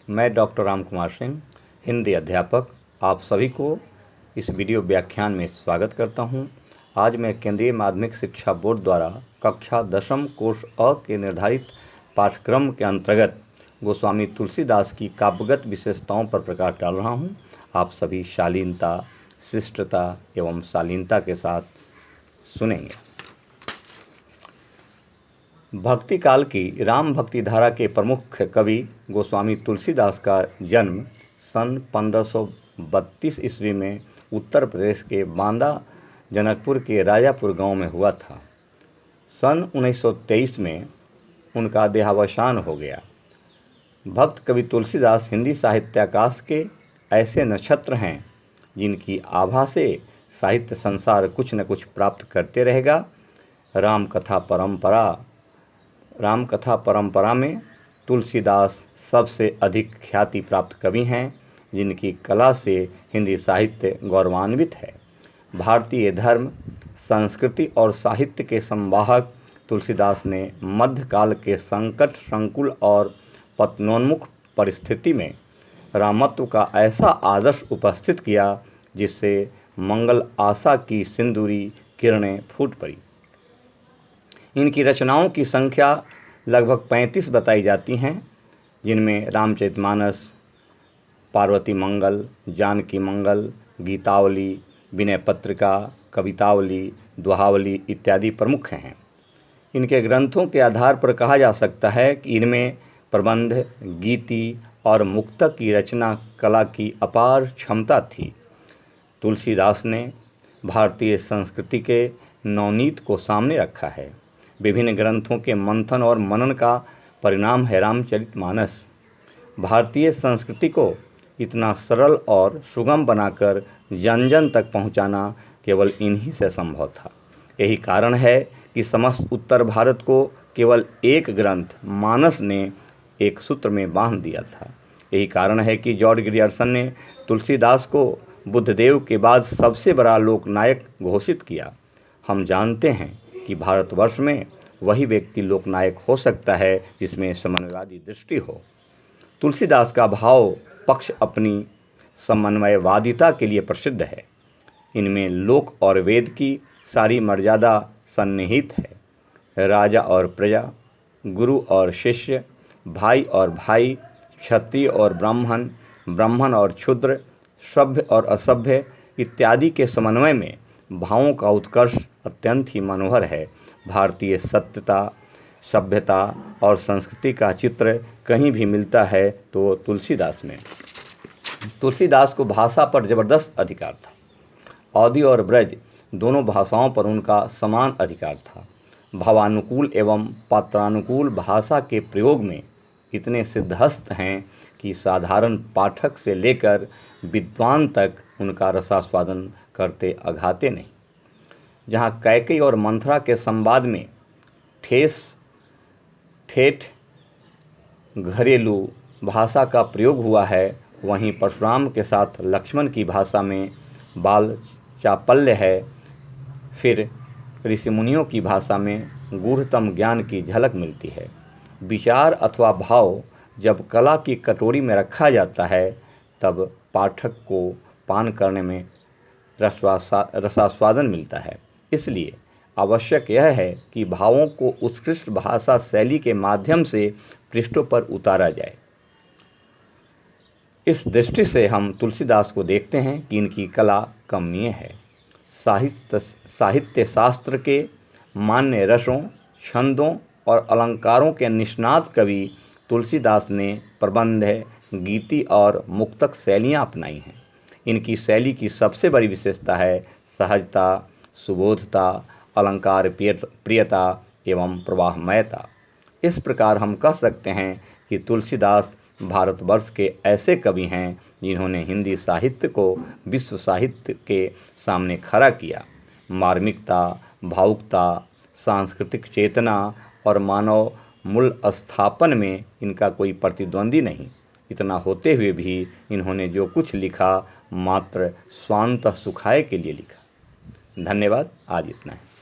मैं डॉक्टर राम कुमार सिंह, हिंदी अध्यापक, आप सभी को इस वीडियो व्याख्यान में स्वागत करता हूं। आज मैं केंद्रीय माध्यमिक शिक्षा बोर्ड द्वारा कक्षा 10वीं कोर्स अ के निर्धारित पाठ्यक्रम के अंतर्गत गोस्वामी तुलसीदास की काव्यगत विशेषताओं पर प्रकाश डाल रहा हूं। आप सभी शालीनता, शिष्टता एवं शालीनता के साथ सुनेंगे। भक्ति काल की राम भक्ति धारा के प्रमुख कवि गोस्वामी तुलसीदास का जन्म सन 1532 ईस्वी में उत्तर प्रदेश के बांदा जनकपुर के राजापुर गांव में हुआ था। सन 1923 में उनका देहावसान हो गया। भक्त कवि तुलसीदास हिंदी साहित्याकाश के ऐसे नक्षत्र हैं जिनकी आभा से साहित्य संसार कुछ न कुछ प्राप्त करते रहेगा। राम कथा परंपरा में तुलसीदास सबसे अधिक ख्याति प्राप्त कवि हैं, जिनकी कला से हिंदी साहित्य गौरवान्वित है। भारतीय धर्म, संस्कृति और साहित्य के संवाहक तुलसीदास ने मध्यकाल के संकट संकुल और पतनोन्मुख परिस्थिति में रामत्व का ऐसा आदर्श उपस्थित किया जिससे मंगल आशा की सिंदूरी किरणें फूट पड़ी। इनकी रचनाओं की संख्या लगभग 35 बताई जाती हैं, जिनमें रामचरितमानस, पार्वती मंगल, जानकी मंगल, गीतावली, विनय पत्रिका, कवितावली, दोहावली इत्यादि प्रमुख हैं। इनके ग्रंथों के आधार पर कहा जा सकता है कि इनमें प्रबंध, गीति और मुक्तक की रचना कला की अपार क्षमता थी। तुलसीदास ने भारतीय संस्कृति के नवनीत को सामने रखा है। विभिन्न ग्रंथों के मंथन और मनन का परिणाम है रामचरितमानस। भारतीय संस्कृति को इतना सरल और सुगम बनाकर जन जन तक पहुंचाना केवल इन्हीं से संभव था। यही कारण है कि समस्त उत्तर भारत को केवल एक ग्रंथ मानस ने एक सूत्र में बांध दिया था। यही कारण है कि जॉर्ज ग्रियर्सन ने तुलसीदास को बुद्धदेव के बाद सबसे बड़ा लोकनायक घोषित किया। हम जानते हैं कि भारतवर्ष में वही व्यक्ति लोकनायक हो सकता है जिसमें समन्वयवादी दृष्टि हो। तुलसीदास का भाव पक्ष अपनी समन्वयवादिता के लिए प्रसिद्ध है। इनमें लोक और वेद की सारी मर्यादा सन्निहित है। राजा और प्रजा, गुरु और शिष्य, भाई और भाई, क्षत्रिय और ब्राह्मण, ब्राह्मण और क्षुद्र, सभ्य और असभ्य इत्यादि के समन्वय में भावों का उत्कर्ष अत्यंत ही मनोहर है। भारतीय सत्यता, सभ्यता और संस्कृति का चित्र कहीं भी मिलता है तो तुलसीदास में। तुलसीदास को भाषा पर जबरदस्त अधिकार था। अवधी और ब्रज दोनों भाषाओं पर उनका समान अधिकार था। भावानुकूल एवं पात्रानुकूल भाषा के प्रयोग में इतने सिद्धहस्त हैं कि साधारण पाठक से लेकर विद्वान तक उनका रसास्वादन करते अघाते नहीं। जहाँ कैकेयी और मंथरा के संवाद में ठेठ घरेलू भाषा का प्रयोग हुआ है, वहीं परशुराम के साथ लक्ष्मण की भाषा में बाल चापल्य है। फिर ऋषिमुनियों की भाषा में गूढ़तम ज्ञान की झलक मिलती है। विचार अथवा भाव जब कला की कटोरी में रखा जाता है तब पाठक को पान करने में रसास्वादन मिलता है। इसलिए आवश्यक यह है कि भावों को उत्कृष्ट भाषा शैली के माध्यम से पृष्ठों पर उतारा जाए। इस दृष्टि से हम तुलसीदास को देखते हैं कि इनकी कला कमनीय है। साहित्य शास्त्र के मान्य रसों, छंदों और अलंकारों के निष्णात कवि तुलसीदास ने प्रबंध, गीति और मुक्तक शैलियाँ अपनाई हैं। इनकी शैली की सबसे बड़ी विशेषता है सहजता, सुबोधता, अलंकार प्रियता एवं प्रवाहमयता। इस प्रकार हम कह सकते हैं कि तुलसीदास भारतवर्ष के ऐसे कवि हैं जिन्होंने हिंदी साहित्य को विश्व साहित्य के सामने खड़ा किया। मार्मिकता, भावुकता, सांस्कृतिक चेतना और मानव मूल स्थापन में इनका कोई प्रतिद्वंदी नहीं। इतना होते हुए भी इन्होंने जो कुछ लिखा मात्र स्वांतः सुखाय के लिए लिखा। धन्यवाद। आज इतना है।